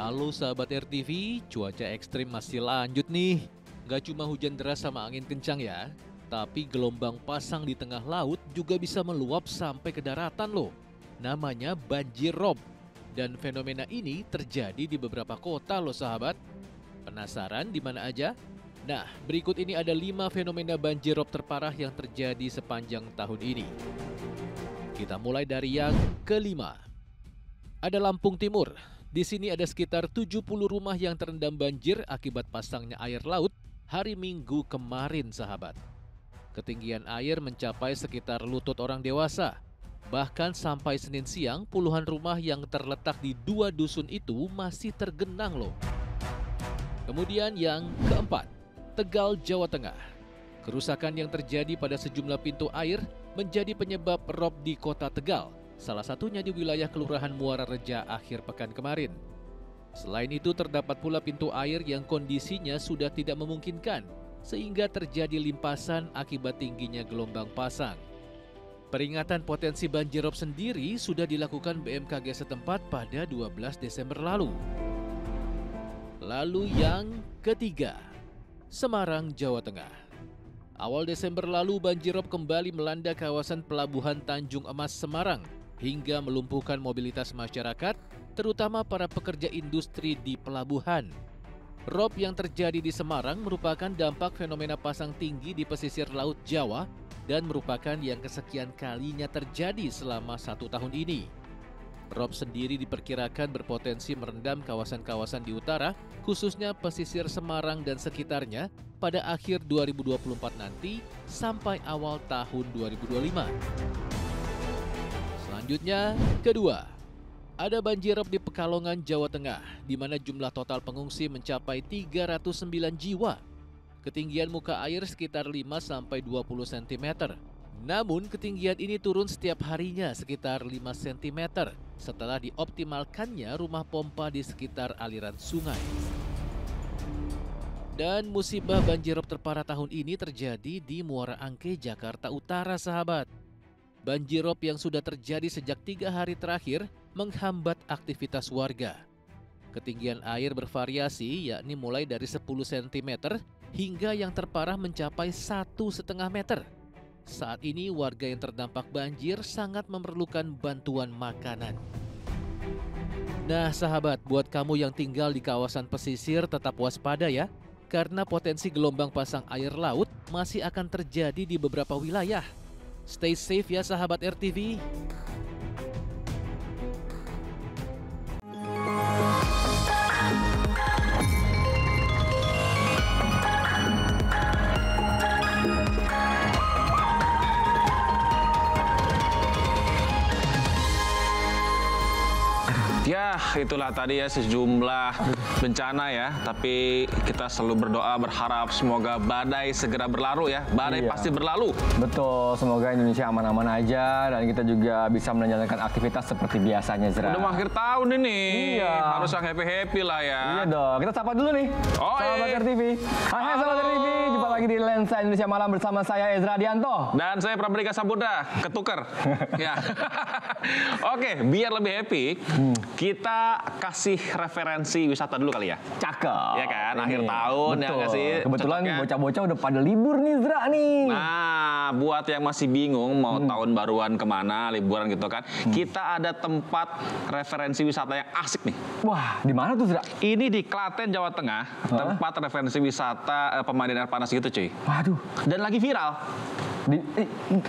Halo sahabat RTV, cuaca ekstrim masih lanjut nih. Nggak cuma hujan deras sama angin kencang ya, tapi gelombang pasang di tengah laut juga bisa meluap sampai ke daratan loh. Namanya banjir rob. Dan fenomena ini terjadi di beberapa kota loh sahabat. Penasaran di mana aja? Nah, berikut ini ada 5 fenomena banjir rob terparah yang terjadi sepanjang tahun ini. Kita mulai dari yang kelima. Ada Lampung Timur. Di sini ada sekitar 70 rumah yang terendam banjir akibat pasangnya air laut hari Minggu kemarin, sahabat. Ketinggian air mencapai sekitar lutut orang dewasa. Bahkan sampai Senin siang, puluhan rumah yang terletak di 2 dusun itu masih tergenang loh. Kemudian yang keempat, Tegal, Jawa Tengah. Kerusakan yang terjadi pada sejumlah pintu air menjadi penyebab rob di kota Tegal. Salah satunya di wilayah Kelurahan Muara Reja akhir pekan kemarin. Selain itu terdapat pula pintu air yang kondisinya sudah tidak memungkinkan, sehingga terjadi limpasan akibat tingginya gelombang pasang. Peringatan potensi banjir rob sendiri sudah dilakukan BMKG setempat pada 12 Desember lalu. Lalu yang ketiga, Semarang, Jawa Tengah. Awal Desember lalu banjir rob kembali melanda kawasan Pelabuhan Tanjung Emas, Semarang, hingga melumpuhkan mobilitas masyarakat, terutama para pekerja industri di pelabuhan. Rob yang terjadi di Semarang merupakan dampak fenomena pasang tinggi di pesisir Laut Jawa dan merupakan yang kesekian kalinya terjadi selama 1 tahun ini. Rob sendiri diperkirakan berpotensi merendam kawasan-kawasan di utara, khususnya pesisir Semarang dan sekitarnya pada akhir 2024 nanti sampai awal tahun 2025. Selanjutnya, kedua, ada banjir rob di Pekalongan, Jawa Tengah, di mana jumlah total pengungsi mencapai 309 jiwa. Ketinggian muka air sekitar 5-20 cm. Namun, ketinggian ini turun setiap harinya sekitar 5 cm setelah dioptimalkannya rumah pompa di sekitar aliran sungai. Dan musibah banjir rob terparah tahun ini terjadi di Muara Angke, Jakarta Utara, sahabat. Banjir rob yang sudah terjadi sejak 3 hari terakhir menghambat aktivitas warga. Ketinggian air bervariasi, yakni mulai dari 10 cm hingga yang terparah mencapai 1,5 meter. Saat ini warga yang terdampak banjir sangat memerlukan bantuan makanan. Nah sahabat, buat kamu yang tinggal di kawasan pesisir tetap waspada ya, karena potensi gelombang pasang air laut masih akan terjadi di beberapa wilayah. Stay safe ya sahabat RTV. Ya, itulah tadi ya sejumlah bencana ya. Tapi kita selalu berdoa berharap semoga badai segera berlalu ya. Badai pasti berlalu. Betul, semoga Indonesia aman-aman aja dan kita juga bisa menjalankan aktivitas seperti biasanya, Zra. Udah mau akhir tahun ini. Iya. Harus yang happy-happy lah ya. Iya dong. Kita sapa dulu nih. Oh, Sahabat RTV. Hai Sahabat RTV. Jumpa lagi di Lensa Indonesia Malam bersama saya Ezra Dianto. Dan saya Prabrika Samudra, ketuker. Ya. Oke, biar lebih happy, kita kasih referensi wisata dulu kali ya. Cakep. Ya kan, akhir tahun. Betul. Ya nggak sih? Kebetulan Cocoknya. bocah-bocah udah pada libur nih, Zra nih. Nah, buat yang masih bingung mau tahun baruan kemana, liburan gitu kan, kita ada tempat referensi wisata yang asik nih. Wah, di mana tuh, Zra? Ini di Klaten, Jawa Tengah, tempat referensi wisata pemandian air panas gitu cuy. Waduh. Dan lagi viral.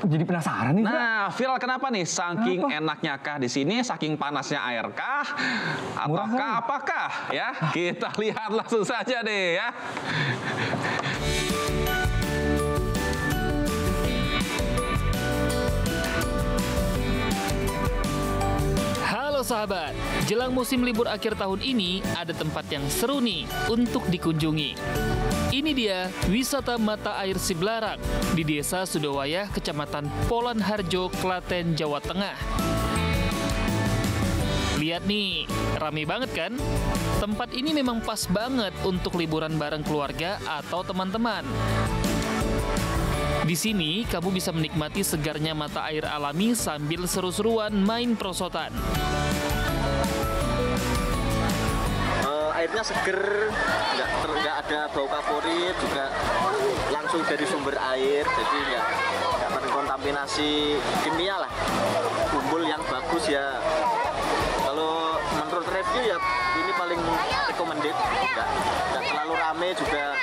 Jadi penasaran nih, Zra. Nah, viral kenapa nih? Saking enaknya kah di sini, saking panasnya air kah, ataukah apakah? Ya, kita lihat langsung saja deh ya. Halo sahabat, jelang musim libur akhir tahun ini ada tempat yang seru nih untuk dikunjungi. Ini dia wisata mata air Siblarang di Desa Sudowayah, Kecamatan Polan Harjo, Klaten, Jawa Tengah. Lihat nih, rame banget kan? Tempat ini memang pas banget untuk liburan bareng keluarga atau teman-teman. Di sini, kamu bisa menikmati segarnya mata air alami sambil seru-seruan main prosotan. airnya seger, nggak ada bau favorit, juga langsung dari sumber air, jadi nggak terkontaminasi kimia lah. Kumpul yang bagus ya. Kalau menurut review ya ini paling recommended, nggak terlalu rame juga,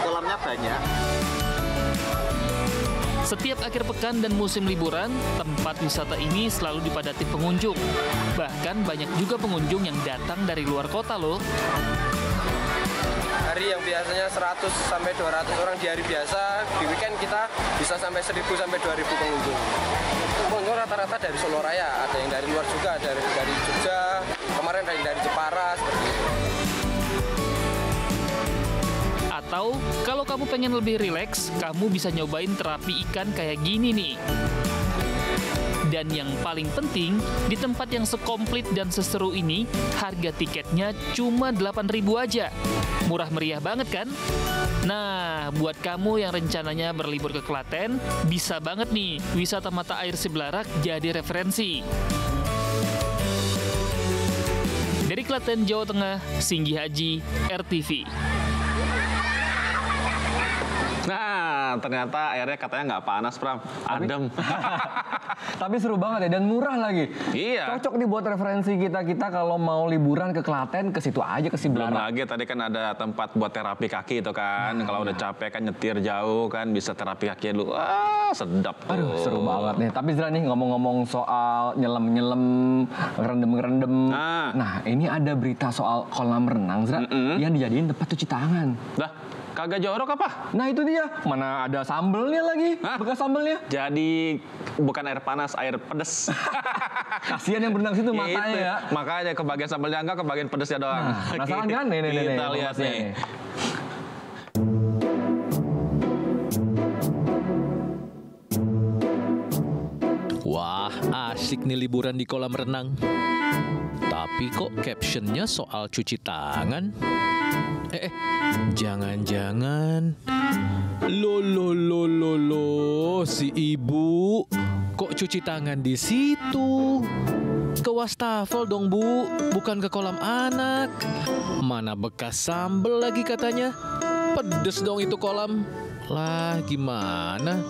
kolamnya banyak. Setiap akhir pekan dan musim liburan, tempat wisata ini selalu dipadati pengunjung. Bahkan banyak juga pengunjung yang datang dari luar kota loh. Hari yang biasanya 100 sampai 200 orang di hari biasa, di weekend kita bisa sampai 1000 sampai 2000 pengunjung. Pengunjung rata-rata dari Solo Raya, ada yang dari luar juga, dari Jogja, kemarin ada yang dari Jepara, seperti itu. Atau kalau kamu pengen lebih rileks, kamu bisa nyobain terapi ikan kayak gini nih. Dan yang paling penting, di tempat yang sekomplit dan seseru ini, harga tiketnya cuma 8.000 aja. Murah meriah banget kan? Nah, buat kamu yang rencananya berlibur ke Klaten, bisa banget nih wisata mata air Siblarak jadi referensi. Dari Klaten, Jawa Tengah, Singgi Haji, RTV. Nah, ternyata airnya katanya nggak panas, Pram. Adem. Tapi seru banget ya, dan murah lagi. Iya. Cocok nih buat referensi kita kalau mau liburan ke Klaten, ke situ aja, ke Belum Siblarak. lagi tadi kan ada tempat buat terapi kaki itu kan. Kalau udah capek kan nyetir jauh kan, bisa terapi kaki dulu. Wah, sedap tuh. Aduh, seru banget nih. Tapi Zra nih, ngomong-ngomong soal nyelam-nyelam, ngerendem-ngerendem. Nah, ini ada berita soal kolam renang, Zra, yang dijadiin tempat cuci tangan. Dah, kagak jorok apa? Nah itu dia, mana ada sambelnya lagi, bekas sambelnya. Jadi bukan air panas, air pedes. Kasihan yang berenang situ matanya Gitu. ya. Makanya kebagian sambelnya enggak, kebagian pedesnya doang. Nah, penasaran kan? Nih, Kita lihat nih. Wah, asik nih liburan di kolam renang. Tapi kok captionnya soal cuci tangan? Jangan-jangan lo si ibu kok cuci tangan di situ? Ke wastafel dong, Bu, bukan ke kolam anak. Mana bekas sambel lagi katanya. Pedes dong itu kolam. Lah, gimana?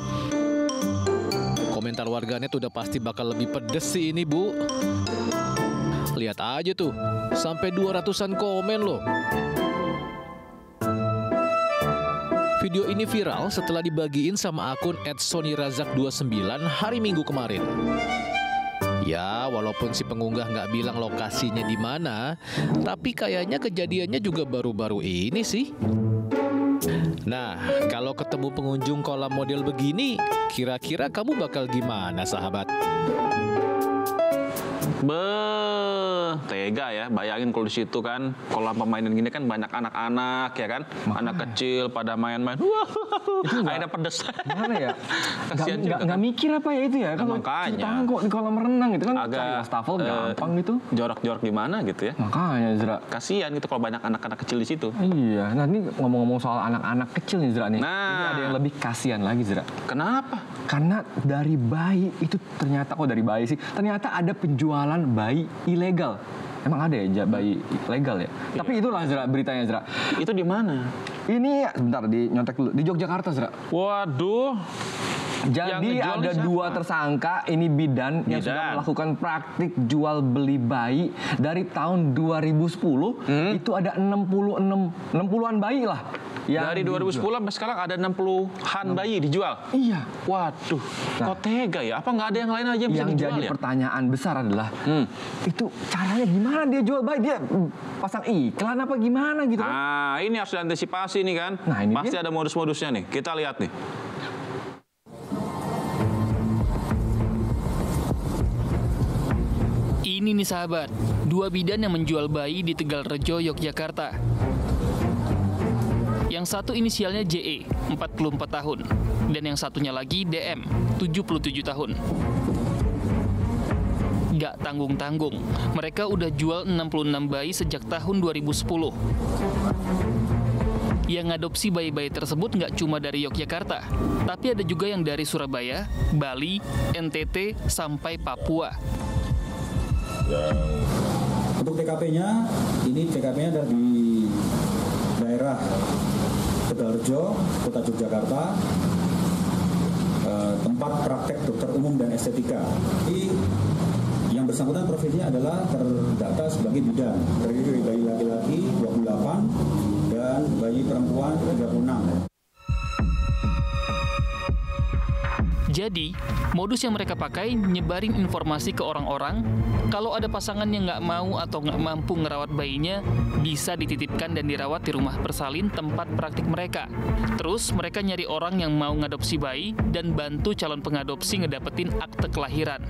Komentar warganet udah pasti bakal lebih pedes sih ini, Bu. Lihat aja tuh, sampai 200-an komen loh. Video ini viral setelah dibagiin sama akun @sonyrazak29 hari Minggu kemarin. Ya, walaupun si pengunggah nggak bilang lokasinya di mana, tapi kayaknya kejadiannya juga baru-baru ini sih. Nah, kalau ketemu pengunjung kolam model begini, kira-kira kamu bakal gimana, sahabat? Tega ya, bayangin kalau di situ kan kolam permainan gini kan banyak anak-anak ya kan, anak kecil pada main-main. Wah, airnya pedes. Gimana ya? Kasihan juga Nggak mikir apa ya itu ya? Kalau cuci tangan kok di kolam renang gitu kan, cari wastafel gampang gitu. Jorok-jorok gimana gitu ya? Makanya Zra. Kasihan gitu kalau banyak anak-anak kecil di situ. Iya, nah ini ngomong-ngomong soal anak-anak kecil nih Zra nih. Nah. Ini ada yang lebih kasihan lagi Zra. Kenapa? Karena dari bayi itu ternyata, dari bayi sih, ternyata ada penjualan bayi ilegal. Emang ada ya bayi legal ya? Iya. Tapi itulah Zra, beritanya Zra. Itu di mana? Ini bentar di nyontek dulu, di Yogyakarta Zra. Waduh. Jadi ada dua tersangka, ini bidan yang sudah melakukan praktik jual beli bayi dari tahun 2010. Itu ada 60-an bayi lah. Dari 2010 sampai sekarang ada 60-an bayi dijual. Iya. Waduh, kok tega ya? Apa nggak ada yang lain aja yang bisa yang dijual jadi ya? pertanyaan besar adalah itu caranya gimana dia jual bayi? Dia pasang iklan apa gimana gitu kan? Nah, ini harus diantisipasi nih kan. Nah, ini pasti dia. ada modus-modusnya nih. Kita lihat nih. Ini nih sahabat, dua bidan yang menjual bayi di Tegalrejo, Yogyakarta. Yang satu inisialnya JE, 44 tahun. Dan yang satunya lagi DM, 77 tahun. Gak tanggung-tanggung, mereka udah jual 66 bayi sejak tahun 2010. Yang ngadopsi bayi-bayi tersebut nggak cuma dari Yogyakarta, tapi ada juga yang dari Surabaya, Bali, NTT, sampai Papua. Untuk TKP-nya, ini TKP-nya ada di daerah Tegalrejo, Kota Yogyakarta, tempat praktek dokter umum dan estetika. Jadi yang bersangkutan profesinya adalah terdata sebagai bidan. Terdiri dari bayi laki-laki 28 dan bayi perempuan 36. Jadi, modus yang mereka pakai nyebarin informasi ke orang-orang kalau ada pasangan yang nggak mau atau nggak mampu ngerawat bayinya, bisa dititipkan dan dirawat di rumah bersalin tempat praktik mereka. Terus mereka nyari orang yang mau ngadopsi bayi dan bantu calon pengadopsi ngedapetin akte kelahiran.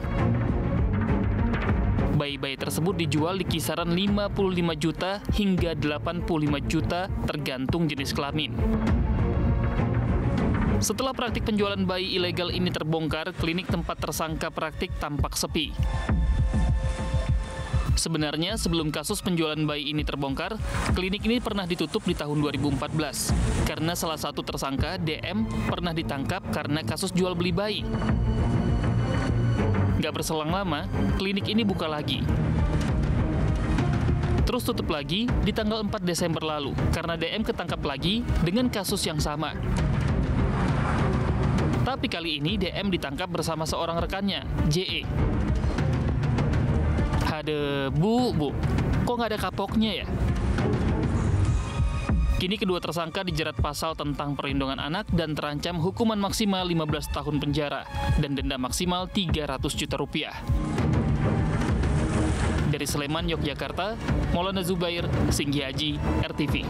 Bayi-bayi tersebut dijual di kisaran 55 juta hingga 85 juta tergantung jenis kelamin. Setelah praktik penjualan bayi ilegal ini terbongkar, klinik tempat tersangka praktik tampak sepi. Sebenarnya sebelum kasus penjualan bayi ini terbongkar, klinik ini pernah ditutup di tahun 2014 karena salah satu tersangka, DM, pernah ditangkap karena kasus jual beli bayi. Nggak berselang lama, klinik ini buka lagi. Terus tutup lagi di tanggal 4 Desember lalu karena DM ketangkap lagi dengan kasus yang sama. Tapi kali ini DM ditangkap bersama seorang rekannya, JE. Hade, Bu, kok nggak ada kapoknya ya? Kini kedua tersangka dijerat pasal tentang perlindungan anak dan terancam hukuman maksimal 15 tahun penjara dan denda maksimal 300 juta rupiah. Dari Sleman, Yogyakarta, Maulana Zubair, Singgi Haji, RTV.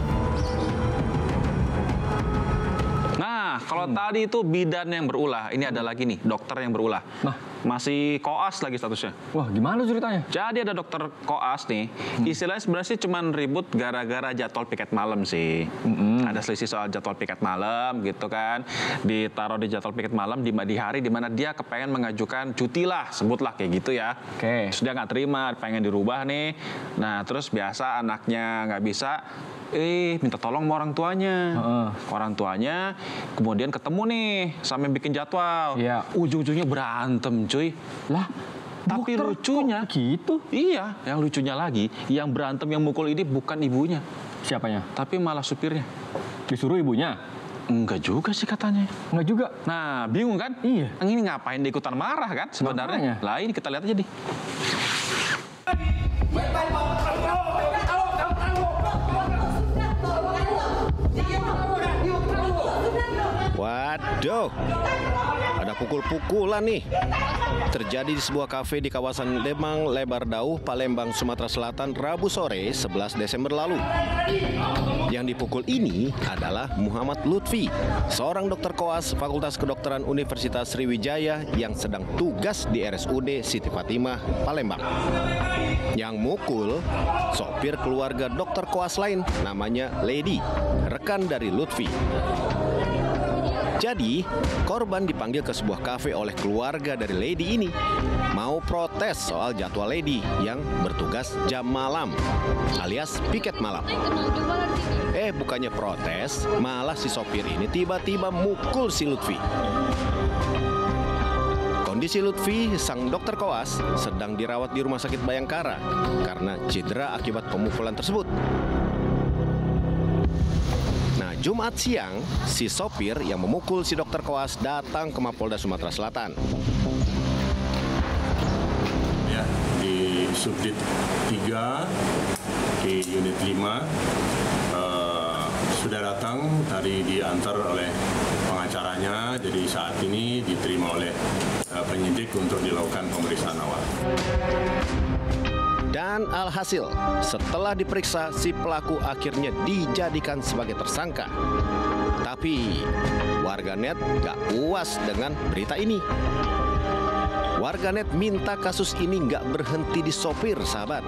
Nah, kalau tadi itu bidan yang berulah, ini ada lagi nih, dokter yang berulah. Nah, masih koas lagi statusnya. Wah, gimana ceritanya? Jadi ada dokter koas nih, istilahnya sebenarnya sih cuma ribut gara-gara jadwal piket malam sih. Ada selisih soal jadwal piket malam gitu kan. Ditaruh di jadwal piket malam di hari di mana dia kepengen mengajukan cuti lah, sebutlah kayak gitu ya. Oke. Terus dia nggak terima, pengen dirubah nih. Nah, terus biasa anaknya nggak bisa, minta tolong sama orang tuanya. Orang tuanya kemudian ketemu nih sampai bikin jadwal. Iya. Ujung-ujungnya berantem, cuy. Lah, tapi lucunya gitu. Iya, yang lucunya lagi, yang berantem yang mukul ini bukan ibunya, Siapanya? tapi malah supirnya. Disuruh ibunya? Enggak juga sih katanya. Enggak juga. Nah, bingung kan? Iya. Yang ini ngapain dia ikutan marah kan sebenarnya? Makanya. Lah ini kita lihat aja nih. Waduh, ada pukul-pukulan nih. Terjadi di sebuah kafe di kawasan Demang, Lebardau, Palembang, Sumatera Selatan, Rabu sore 11 Desember lalu. Yang dipukul ini adalah Muhammad Lutfi, seorang dokter koas Fakultas Kedokteran Universitas Sriwijaya yang sedang tugas di RSUD Siti Fatimah, Palembang. Yang mukul sopir keluarga dokter koas lain, namanya Lady, rekan dari Lutfi. Jadi, korban dipanggil ke sebuah kafe oleh keluarga dari Lady ini. Mau protes soal jadwal Lady yang bertugas jam malam, alias piket malam. Bukannya protes, malah si sopir ini tiba-tiba mukul si Lutfi. Kondisi Lutfi, sang dokter koas, sedang dirawat di Rumah Sakit Bayangkara karena cedera akibat pemukulan tersebut. Jumat siang, si sopir yang memukul si dokter koas datang ke Mapolda Sumatera Selatan. Ya, di Subdit 3, di Unit 5, sudah datang, tadi diantar oleh pengacaranya, jadi saat ini diterima oleh penyidik untuk dilakukan pemeriksaan awal. Dan alhasil, setelah diperiksa, si pelaku akhirnya dijadikan sebagai tersangka. Tapi, warganet gak puas dengan berita ini. Warganet minta kasus ini gak berhenti di sopir, sahabat.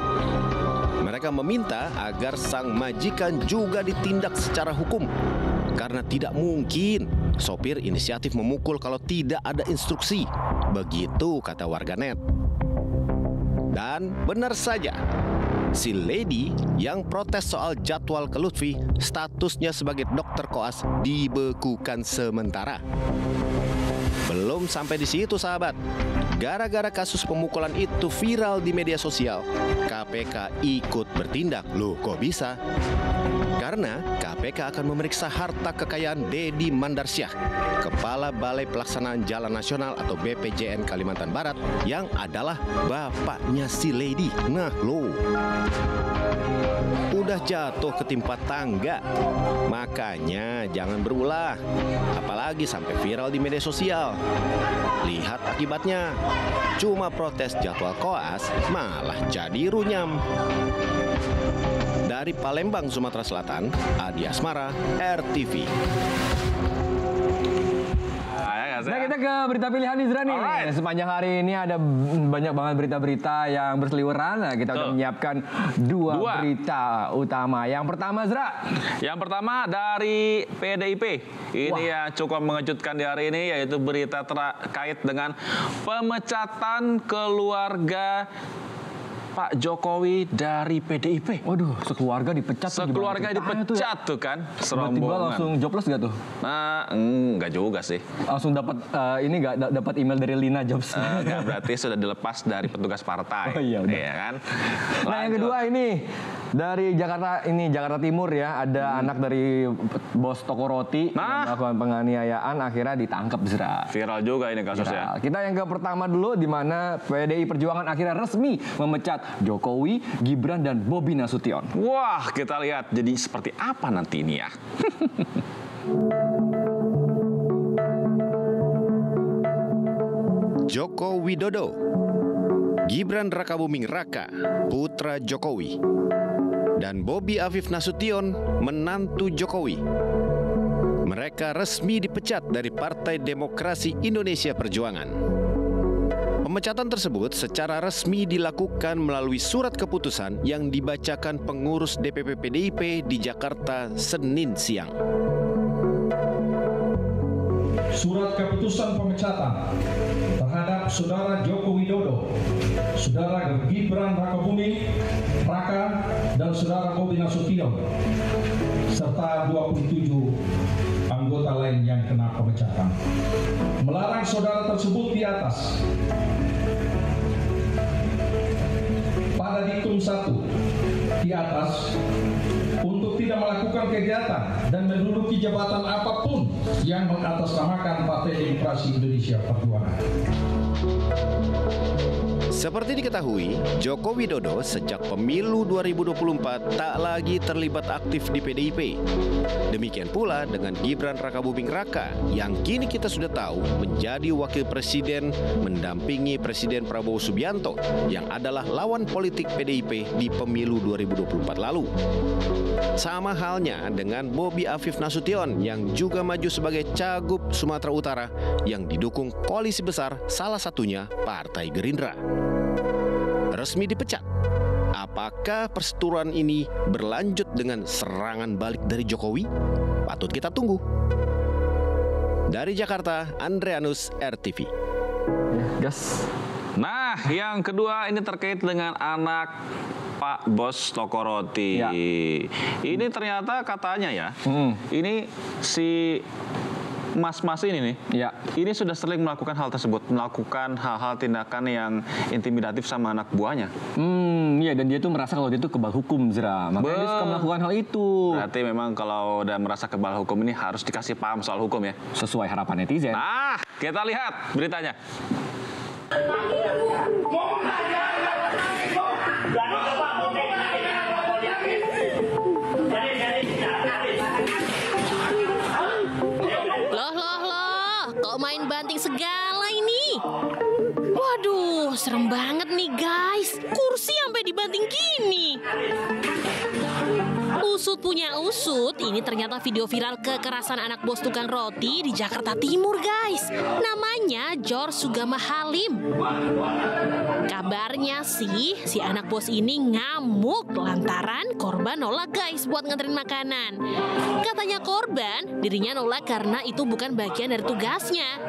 Mereka meminta agar sang majikan juga ditindak secara hukum. Karena tidak mungkin sopir inisiatif memukul kalau tidak ada instruksi. Begitu kata warganet. Dan benar saja, si Lady yang protes soal jadwal ke Lutfi, statusnya sebagai dokter koas dibekukan sementara. Belum sampai di situ, sahabat. Gara-gara kasus pemukulan itu viral di media sosial, KPK ikut bertindak. Loh, kok bisa? Karena KPK akan memeriksa harta kekayaan Deddy Mandarsyah, Kepala Balai Pelaksanaan Jalan Nasional atau BPJN Kalimantan Barat, yang adalah bapaknya si Lady. Nah, loh. Udah jatuh ketimpa tangga. Makanya jangan berulah, apalagi sampai viral di media sosial. Lihat akibatnya, cuma protes jadwal koas malah jadi runyam. Dari Palembang, Sumatera Selatan, Adi Asmara, RTV. Nah, kita ke berita pilihan Izra nih. Alright. Sepanjang hari ini ada banyak banget berita-berita yang berseliweran. Nah, kita udah menyiapkan dua berita utama. Yang pertama, Zra. Yang pertama dari PDIP. Ini yang cukup mengejutkan di hari ini, yaitu berita terkait dengan pemecatan keluarga Pak Jokowi dari PDIP. Waduh, sekeluarga dipecat. Sekeluarga dipecat tuh kan, serombongan. Tiba-tiba langsung jobless gak tuh? Nah, enggak juga sih. Langsung dapat ini nggak dapat email dari Lina Jobs. Enggak, berarti sudah dilepas dari petugas partai. Oh iya, udah. Iya kan? Nah, yang kedua ini dari Jakarta Timur ya, ada anak dari bos toko roti yang melakukan penganiayaan, akhirnya ditangkap, Zra. Viral juga ini kasusnya. Kita yang ke pertama dulu, di mana PDI Perjuangan akhirnya resmi memecat Jokowi, Gibran, dan Bobi Nasution. Wah, kita lihat jadi seperti apa nanti ini ya. Joko Widodo, Gibran Rakabuming Raka, putra Jokowi, dan Bobi Afif Nasution, menantu Jokowi. Mereka resmi dipecat dari Partai Demokrasi Indonesia Perjuangan. Pemecatan tersebut secara resmi dilakukan melalui surat keputusan yang dibacakan pengurus DPP PDIP di Jakarta Senin siang. Surat keputusan pemecatan terhadap Saudara Joko Widodo, Saudara Gibran Rakabuming Raka, dan Saudara Bobi Nasution, serta 27 anggota lain yang kena pemecatan. Melarang saudara tersebut di atas pada diktum 1 di atas untuk tidak melakukan kegiatan dan menduduki jabatan apapun yang mengatasnamakan Partai Demokrasi Indonesia Perjuangan. Seperti diketahui, Joko Widodo sejak pemilu 2024 tak lagi terlibat aktif di PDIP. Demikian pula dengan Gibran Rakabuming Raka yang kini kita sudah tahu menjadi wakil presiden mendampingi Presiden Prabowo Subianto yang adalah lawan politik PDIP di pemilu 2024 lalu. Sama halnya dengan Bobi Afif Nasution yang juga maju sebagai Cagup Sumatera Utara yang didukung koalisi besar, salah satunya Partai Gerindra. Resmi dipecat. Apakah perseteruan ini berlanjut dengan serangan balik dari Jokowi? Patut kita tunggu. Dari Jakarta, Andreanus, RTV. Gas. Nah, yang kedua ini terkait dengan anak Pak Bos Toko Roti. Ya. Ini ternyata katanya ya, ini si mas-mas ini nih, ini sudah sering melakukan hal tersebut, melakukan hal-hal tindakan yang intimidatif sama anak buahnya. Iya, dan dia tuh merasa kalau dia tuh kebal hukum, Zra. Makanya dia suka melakukan hal itu. Berarti memang kalau udah merasa kebal hukum ini harus dikasih paham soal hukum ya. Sesuai harapan netizen. Nah, kita lihat beritanya. Loh, kok main banting segala ini? Waduh, serem banget nih guys. Kursi sampai dibanting gini. Usut punya usut, ini ternyata video viral kekerasan anak bos tukang roti di Jakarta Timur guys. Namanya Jor Sugama Halim. Kabarnya sih, si anak bos ini ngamuk lantaran korban nolak guys buat nganterin makanan. Katanya korban, dirinya nolak karena itu bukan bagian dari tugasnya.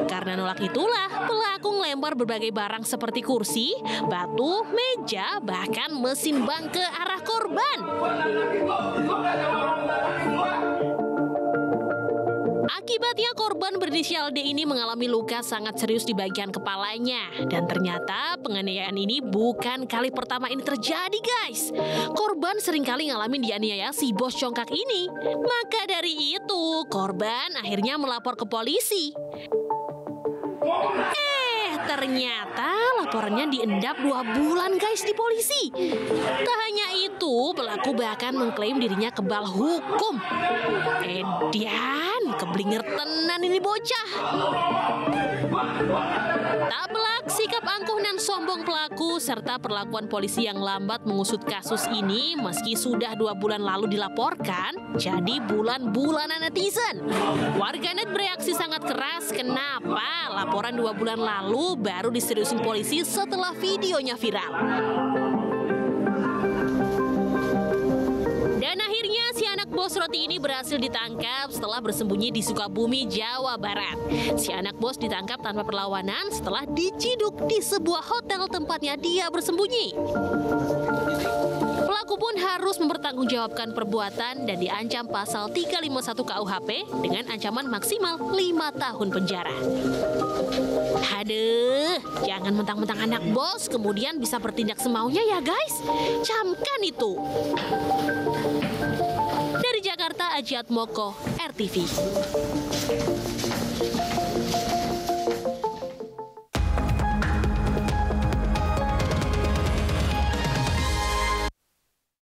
Karena nolak itulah, pelaku ngelempar berbagai barang seperti kursi, batu, meja, bahkan mesin bank ke arah korban. Akibatnya korban berinisial D ini mengalami luka sangat serius di bagian kepalanya. Dan ternyata penganiayaan ini bukan kali pertama ini terjadi, guys. Korban seringkali ngalamin dianiaya si bos congkak ini. Maka dari itu, korban akhirnya melapor ke polisi. Ternyata laporannya diendap 2 bulan, guys, di polisi. Tak hanya itu, pelaku bahkan mengklaim dirinya kebal hukum. Edian, keblinger tenan ini bocah. Tak pelak sikap angkuh dan sombong pelaku serta perlakuan polisi yang lambat mengusut kasus ini meski sudah 2 bulan lalu dilaporkan, jadi bulan-bulanan netizen. Warganet bereaksi sangat keras, kenapa laporan 2 bulan lalu baru diseriusin polisi setelah videonya viral. Dan akhirnya si anak bos roti ini berhasil ditangkap setelah bersembunyi di Sukabumi, Jawa Barat. Si anak bos ditangkap tanpa perlawanan setelah diciduk di sebuah hotel tempatnya dia bersembunyi. Pelaku pun harus mempertanggungjawabkan perbuatan dan diancam pasal 351 KUHP dengan ancaman maksimal 5 tahun penjara. Aduh, jangan mentang-mentang anak bos kemudian bisa bertindak semaunya ya guys. Camkan itu. Dari Jakarta, Ajiat Moko, RTV.